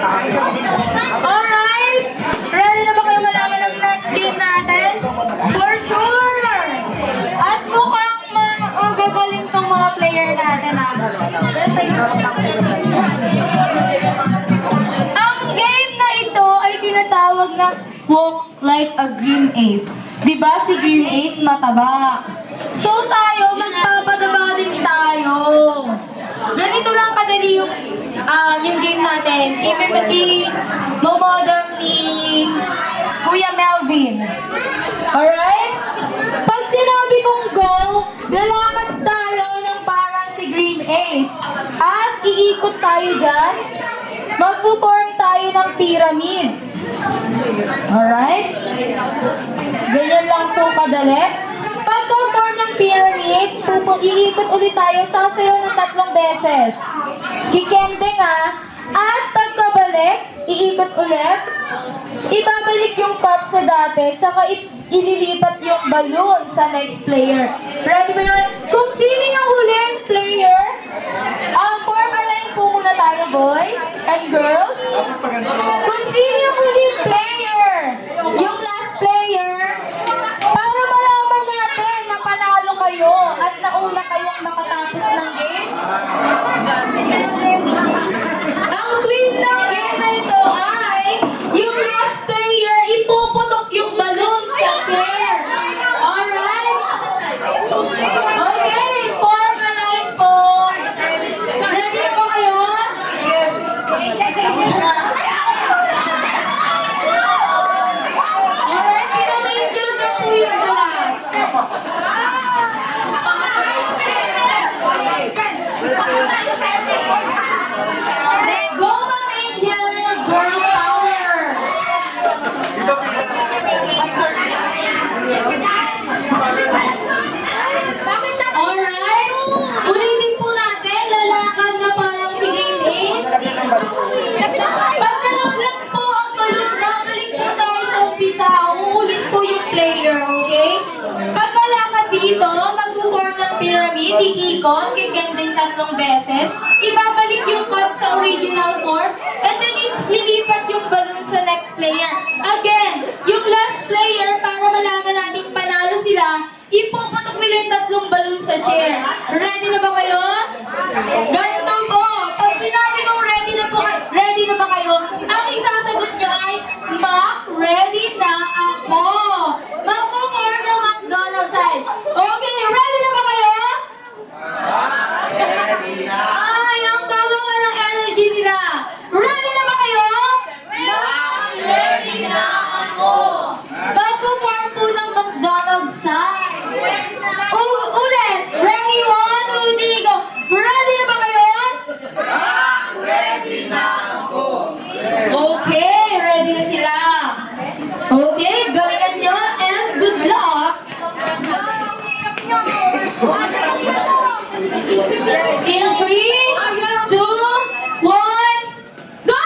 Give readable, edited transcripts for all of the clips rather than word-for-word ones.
Alright! Ready na ba kayo malaman ng next game natin? For sure! At mukhang magagaling tong mga player natin. Ang game na ito ay tinatawag na Walk Like a Green Ace. Diba si Green Ace mataba? So tayo, magpapadaba din tayo. Ganito lang kadali yung game natin. I-model ni Kuya Melvin. Alright? Pag sinabi kong go, lalakad tayo ng parang si Green Ace. At iikot tayo dyan. Magpo-form tayo ng pyramid. Alright? Ganyan lang po kadali. Pagka-form ng pyramid, iikot ulit tayo, sasayaw ng 3 beses. Kikending at pagkabalik, iikot ulit, ibabalik yung cup sa dati, saka ililipat yung balloon sa next player. Ready ba yun? Kung sino yung huling player, form a line po muna tayo, boys and girls. Kung sino yung huling player, yung last player, para malaman natin na panalo kayo at nauna kayong makatapos ng game. Ang twist ng game na ito ay yung last player ipuputok yung balloon sa chair. Alright? Okay, form a line po. Ready na ba kayo? Alright, pinamingil na po yung sa last. Go, Ma'am Angel! Girl power! Alright! Ulitin po natin, lalakad na parang si Green Ace. Pag nalaglag po ang balon, babalik po tayo sa umpisa. Uulit po yung player, okay? Pagkalakad dito, mag-form ng pyramid, iikot, kikending 3 beses, ibabalik yung cup sa original form, and then lilipat yung balloon sa next player. Again, yung last player, para malaman natin panalo sila, ipuputok nila yung 3 balloon sa chair. Ready na ba kayo? Ganito po. Pag sinabi kong ready na ba kayo, ang isasagot nyo ay, Ma, ready na ako. Mag-form ng McDonald's side. Okay, ready na ba kayo? Ay, ang tama nga ng energy nila. Ready na ba kayo? Ready na ako. Mag-form po ng McDonald's side. Ulit. Ready? 1, 2, 3, go. Ready na ba kayo? Ready na ako. Okay, ready na sila. Okay, galingan nyo and good luck. In 3, 2, 1, go!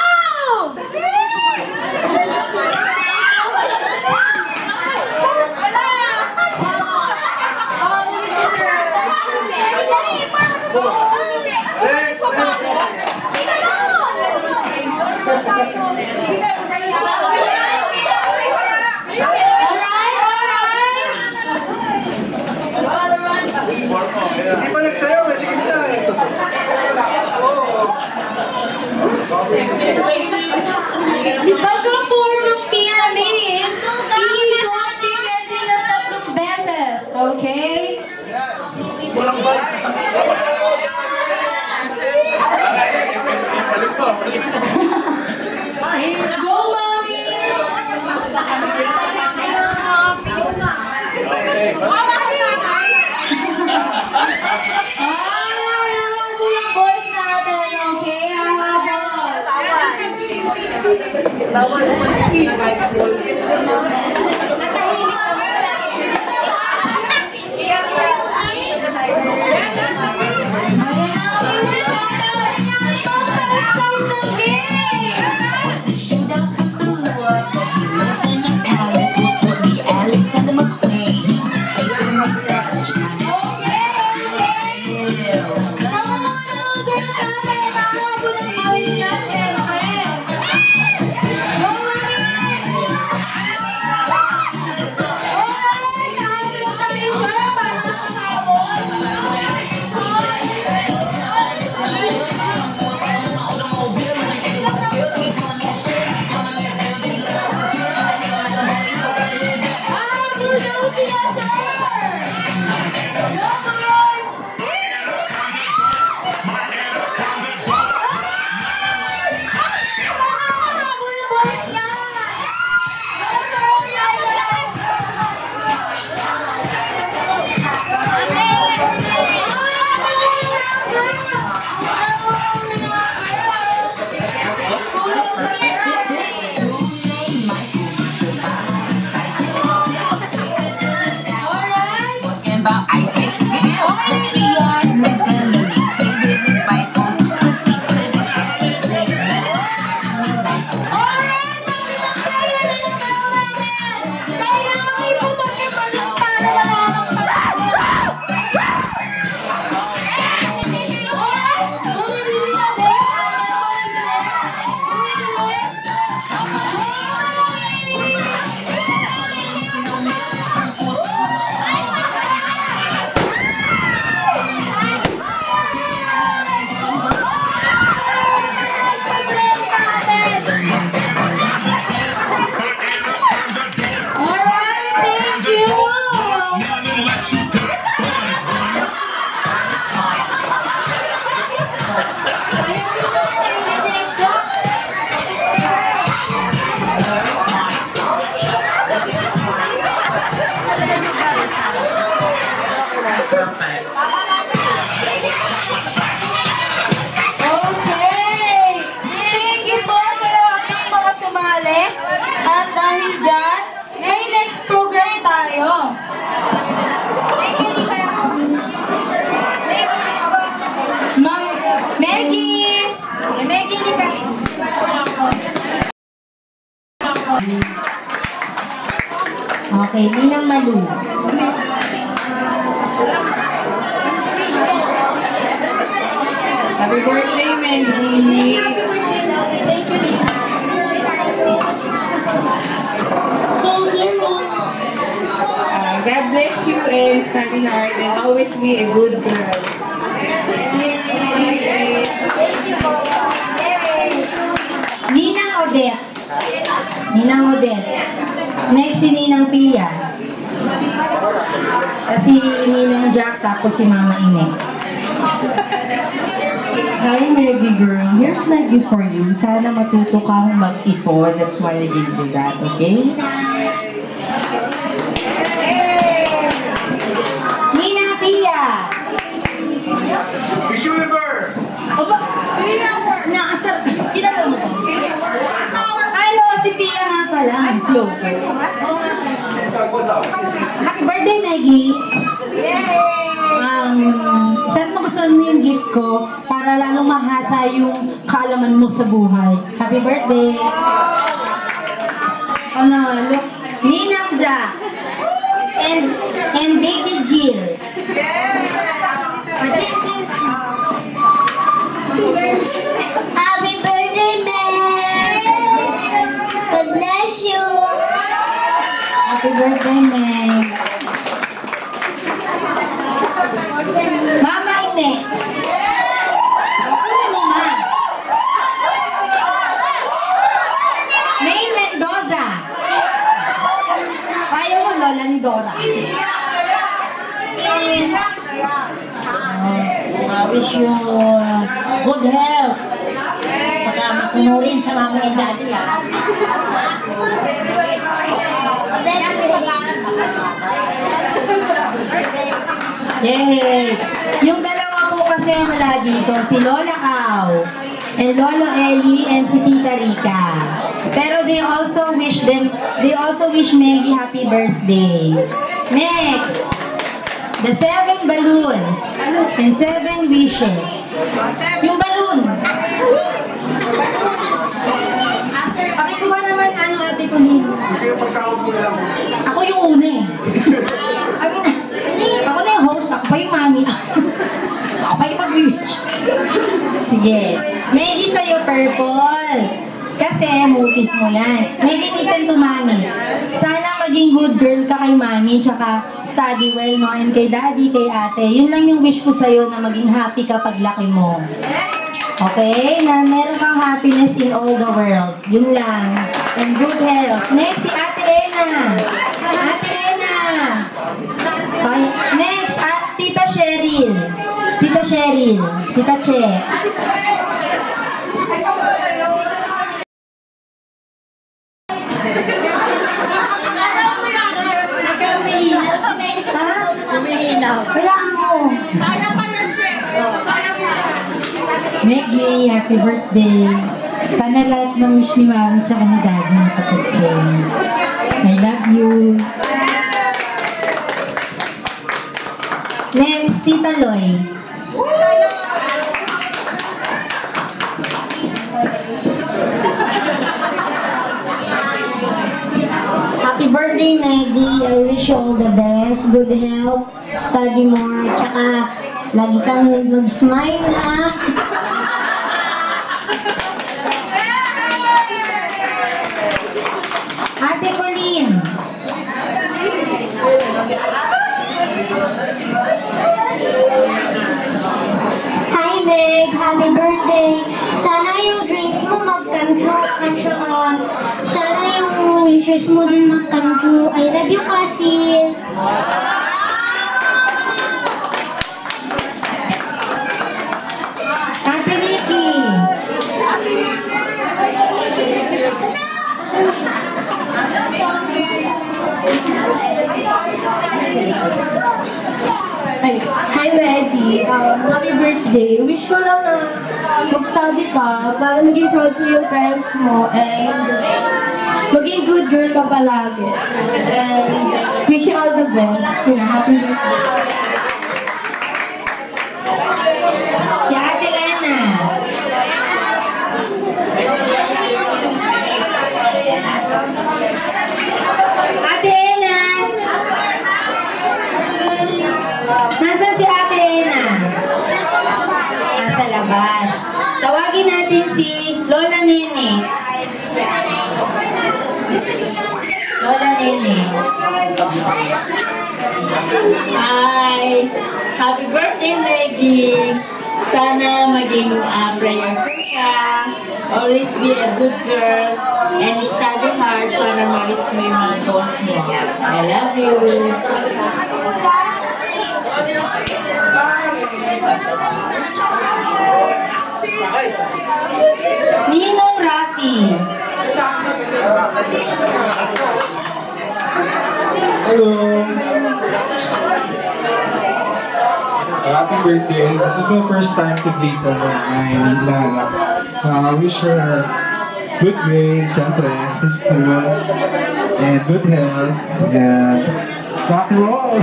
Hindi pa nagsayaw, may sige na eh. Pagka-form ng pyramid, iikot kikending ng 3 beses. Okay? Walang balik. Go, Mommy! Yung boys natin, okay? Bawal Alexander McQueen. Come on, Okay, Ninang Malu. Happy birthday, Maggie! Thank you, God bless you and study hard and always be a good girl. Ninang Odette. Ninang Odette. Next si Ninang Pia. Kasi Ninang Jack tapos si Mama Ine. Hi, Maggie girl. Here's my gift for you. Sana matuto kang mag-ipon. That's why I gave you that, okay? Ninang Pia. Miss Universe! Oba, nakasar. Kilala mo to? Hello, si Pia nga pala. Slow. Happy birthday, Maggie. Saan mo gusto mo yung gift ko para lalong mahasa yung kaalaman mo sa buhay? Happy birthday! Ano, look, Ninang Jack and Baby Jill. Happy birthday, Meg! God bless you! Happy birthday, Meg. Mama Ine. Ano mo, Ma? May Mendoza. Ayaw mo, Lola ni Dora. Wish you good health. Saka masunurin sa mami and daddy, ha? Yay! Yung dalawa po kasi wala dito, si Lola Au, and Lolo Eli, and si Tita Rica. Pero they also wish Maggie happy birthday. Next, the 7 balloons and 7 wishes. Yung balloon. Pakikuha naman ate ko ni. Kasi yung pagkawag mo lang. Ako yung una eh. Ako na yung host, ako pa yung mami. Ako pa yung mag-wish. Sige. Maggie sa'yo purple. Kasi motif mo yan. Maggie listen to mami. Sana maging good girl ka kay mami, tsaka study well, no? And kay daddy, kay ate. Yun lang yung wish ko sa'yo na maging happy ka paglaki mo. Okay? Na meron kang happiness in all the world. Yun lang. And good health. Next, si Ate Ena. Ate Ena. Okay. Next, Tita Cheryl. Tita Cheryl. Tita Che. Kailangan mo. Maggie, happy birthday. Sana lahat ng wish ni Mami tsaka ni Daddy matapos sa'yo. I love you. Next, Tita Loy. Happy birthday, Maggie. I wish you all the best. Good health. Study more. Tsaka, lagi kang mag-smile, ha? Ate Colleen. Hi, Meg! Happy birthday! Sana yung dreams mo mag-come true. Sana yung wishes mo din mag-come true. I love you, Kasil! Ate Nikki. Hi, Maggie. Happy birthday. Wish ko lang na mag-study ka para maging proud sa yung parents mo and maging good girl ka palagi. And wish you all the best. Happy birthday. Si Ate Ena. Ate Ena. Tawagin natin si Lola Nene. Lola Nene. Hi! Happy birthday, Maggie! Sana maging prayerful ka. Always be a good girl. And study hard para ma-reach mo yung mga goals mo. I love you! Ninong Rafi. Hello! Happy birthday. This is my first time to greet my Nina. I wish her good grades, syempre, school, and good health, and rock and roll!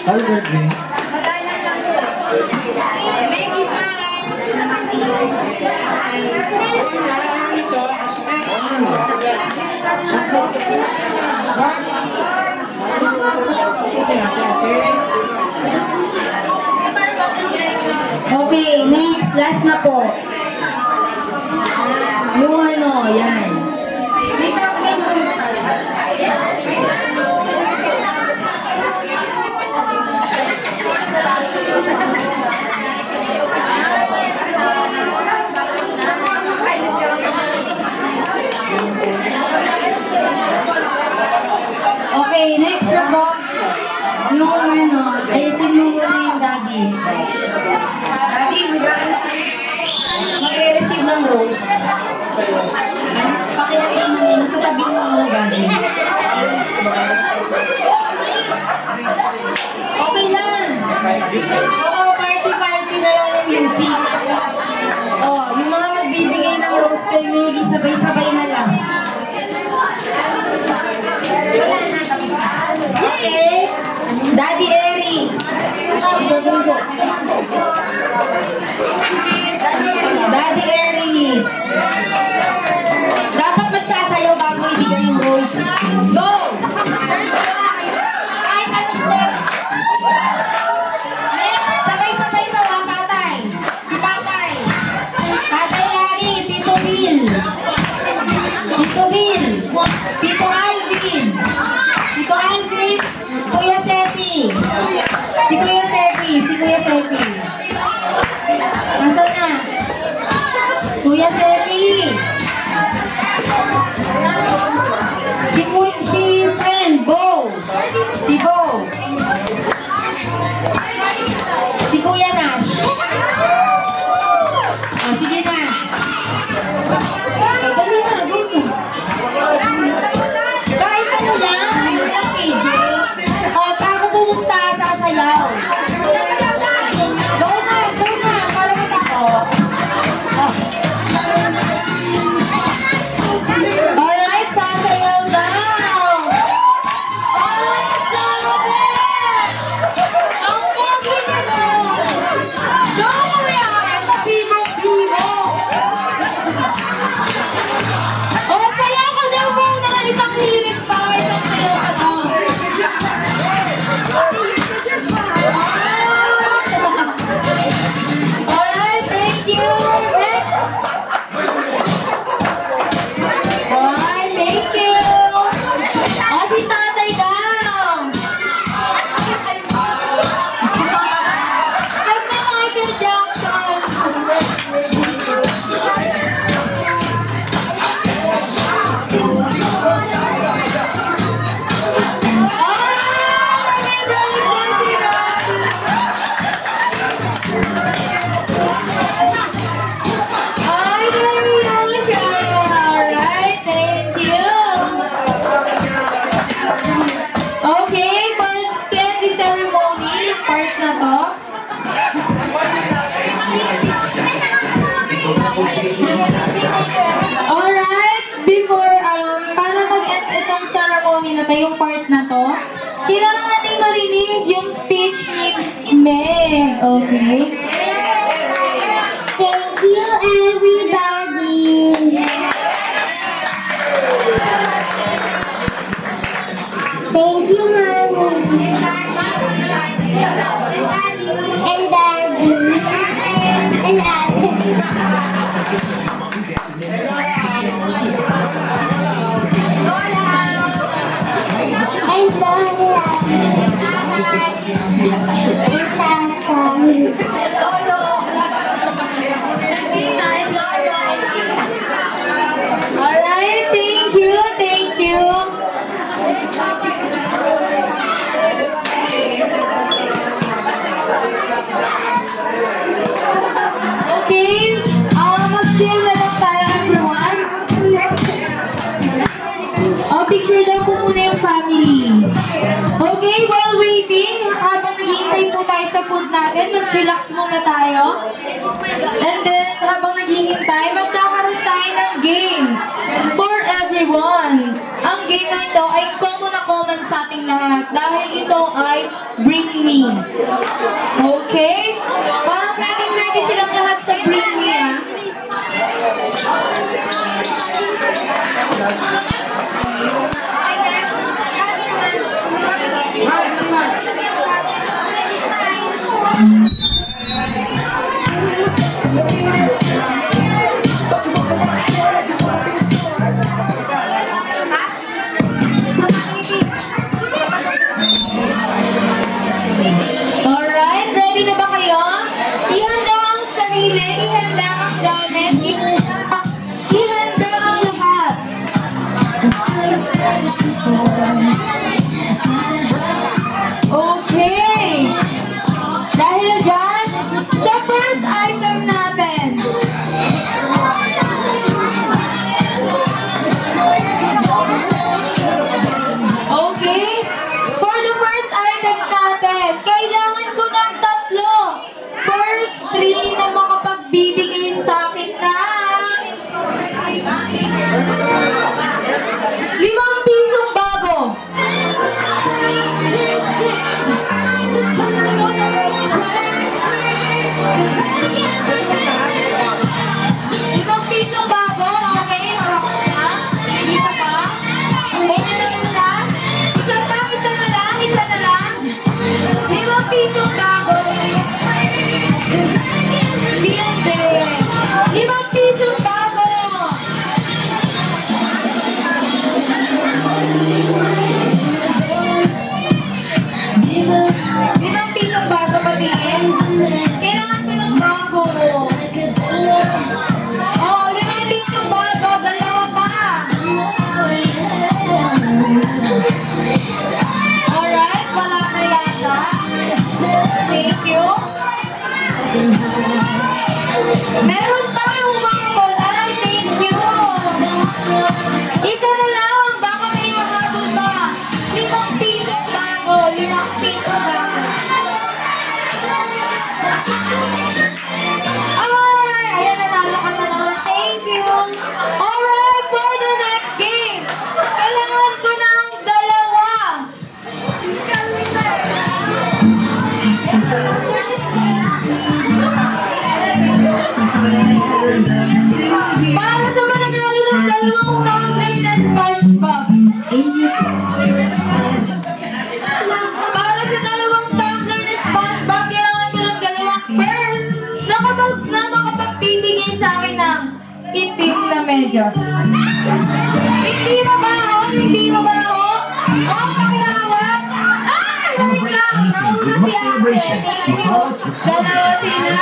Happy birthday! Maggie Okay, next. Last na po. Yung ano, yan. May sunod tayo. Okay, next na po. Yung ano, ayusin mo muna yung daddy. Daddy, mag-receive ng rose. Pakiayos mo muna sa tabi mo ng daddy. Okay lang. Oo, party-party na lang yung music. Oh, yung mga magbibigay ng rose kay Maggie, sabay-sabay na lang. Wala na, tapos na. Okay. Daddy Eric. Daddy Eric. Dapat magsasayaw bago ibigay yung rose. Go! Kahit ano step. Sabay-sabay to, tatay. Si tatay. Tatay Larry, Tito Bill. Tito Bill. Tito Alvin. Tito Alvin. Kuya Sepi. Si Kuya Sepi. Si Kuya Sepi. Nasaan na? Kuya Sepi. Si friend, Bo. Si Bo. Si Kuya Nash. Oh, sige na. Dali na, dali. Kahit ano lang, yung KJ. Oh, bago pumunta, sasayaw. Go na, para matako. Oh. Alright, sasayaw daw. Alright, sabi! Ang pogi niyo. Go, kuya! Ito, bimo-bimo. Oh, sayaw ko daw muna ng isang lyrics pa. Isang sayaw ka daw. Alright, thank you. Next. Alright, thank you. Oh, si tatay daw. Nagma-Michael Jackson. Alright, thank you. Okay, candy ceremony, part na to. Alright, before, para mag-end itong ceremony na to, yung part na to, kailangan natin marinig yung speech ni Meg. Okay? Thank you, everybody. Thank you, Mommy. And Daddy. And Chill na lang tayo, everyone. Picture daw po muna yung family. Okay, while waiting, habang naghihintay po tayo sa food natin, mag-chillax muna tayo. And then, habang naghihintay, magkakaroon tayo ng game for everyone. Ang game na ito ay common na common sa ating lahat dahil ito ay Bring Me. Okay? Parang ready silang lahat sa Bring Me, ah. Alright, ready na ba kayo? Ihanda ang sarili, ihanda ang gamit, ihanda ang lahat. Okay. Dahil dyan, sa first item natin. Okay? For the first item natin, kailangan ko ng tatlo. First three na makapagbibigay sa akin na 5 pisong bago. Limang pisong bago, okay? Harap na. Dito pa. Medyo na isa. Isa pa, isa na lang. 5 pisong bago. Siyempre. 5 pisong bago. Limang pisong bago patingin. Kailangan ko ng bago. Oh, 5 pisong bago. Dalawa pa. Alright, wala na yata. Thank you. Meron tayong mga kulay. Thank you. Isa na lang. Baka may mahabol ba? 5 pisong bago. 5 pisong bago. Alright, ayan, nanalo ka na naman. Thank you. Alright, for the next game, kailangan ko ng dalawa. Para sa mananalo ng 2 tumbler na SpongeBob. Para sa 2 tumbler na SpongeBob, kailangan ko ng 2 pairs na makapagbibigay sa akin ng itim na medyas. Hindi mabaho, hindi mabaho. Oh, pakilawak. With much celebrations, McDonald's with Dalawa celebrations sila.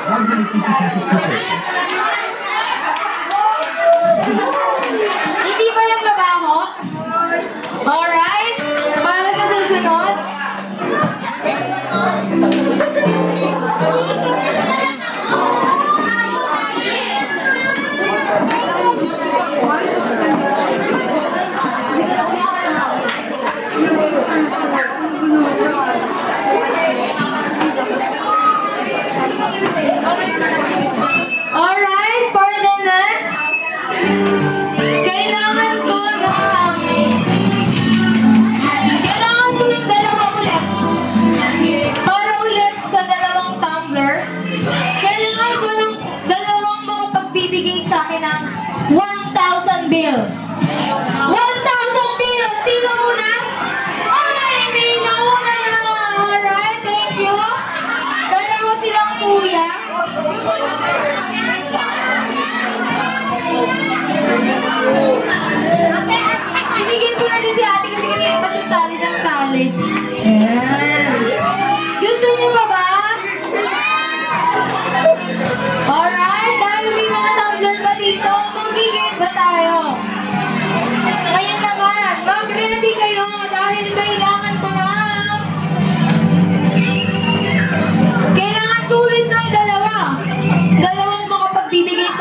150 pesos per person. Hindi ba yung trabaho? Alright. Para sa susunod. Alright, for the next, kailangan ko ng dalawa ulit. Para ulit sa 2 tumbler, kailangan ko ng 2 makapagbibigay sa akin ng 1,000 bill. 1,000 bill! Sino muna? Ay, may nauna na! Alright, thank you. Dalawa silang kuya. Binigyan ko na din si ate kasi kanina pa siya sali ng sali. Ayan. Gusto niyo pa ba? Alright, dahil may mga tumbler pa dito, mag-game ba tayo?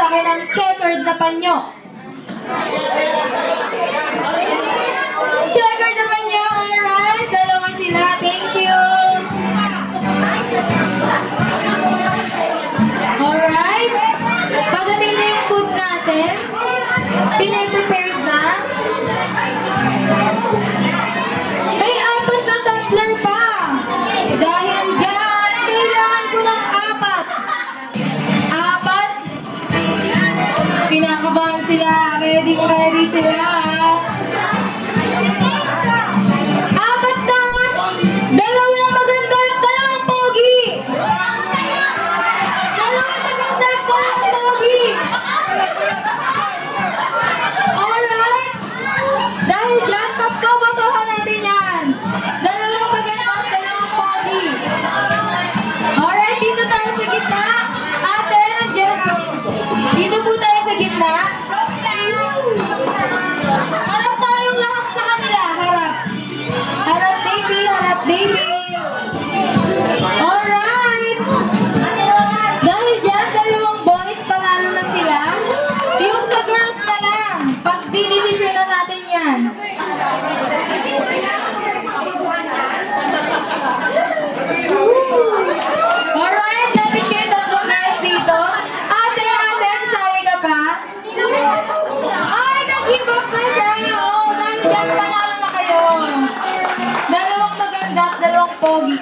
sa akin ng checkered na panyo. Checkered na panyo, alright? Dalawa sila, thank you. Alright? Pagdating na yung food natin, pinaprepared na. May 4 na tumbler pa. Dahil dyan, kailangan ko ng 4. Kinakabahan sila, ready sila. 4 na, 2 maganda at 2 pogi. 2 maganda at 2 pogi. Alright? Dahil dyan, pagkabotohan natin yan. 2 maganda at 2 pogi. Alright, dito tayo sa gitna. Ate, nandiyan. Dito po tayo sa gitna. Harap tayong lahat sa kanila. Harap. Harap baby, harap baby. Alright. Dahil dyan, 2 boys, panalo na sila. Yung sa girls na lang. Pag dinisisyon na natin yan. Alright, lapit kayo 3 girls dito. Ate, kasali ka pa? Ay, nag-give up na siya. Oo, dahil dyan panalo na kayo. 2 maganda at 2 pogi.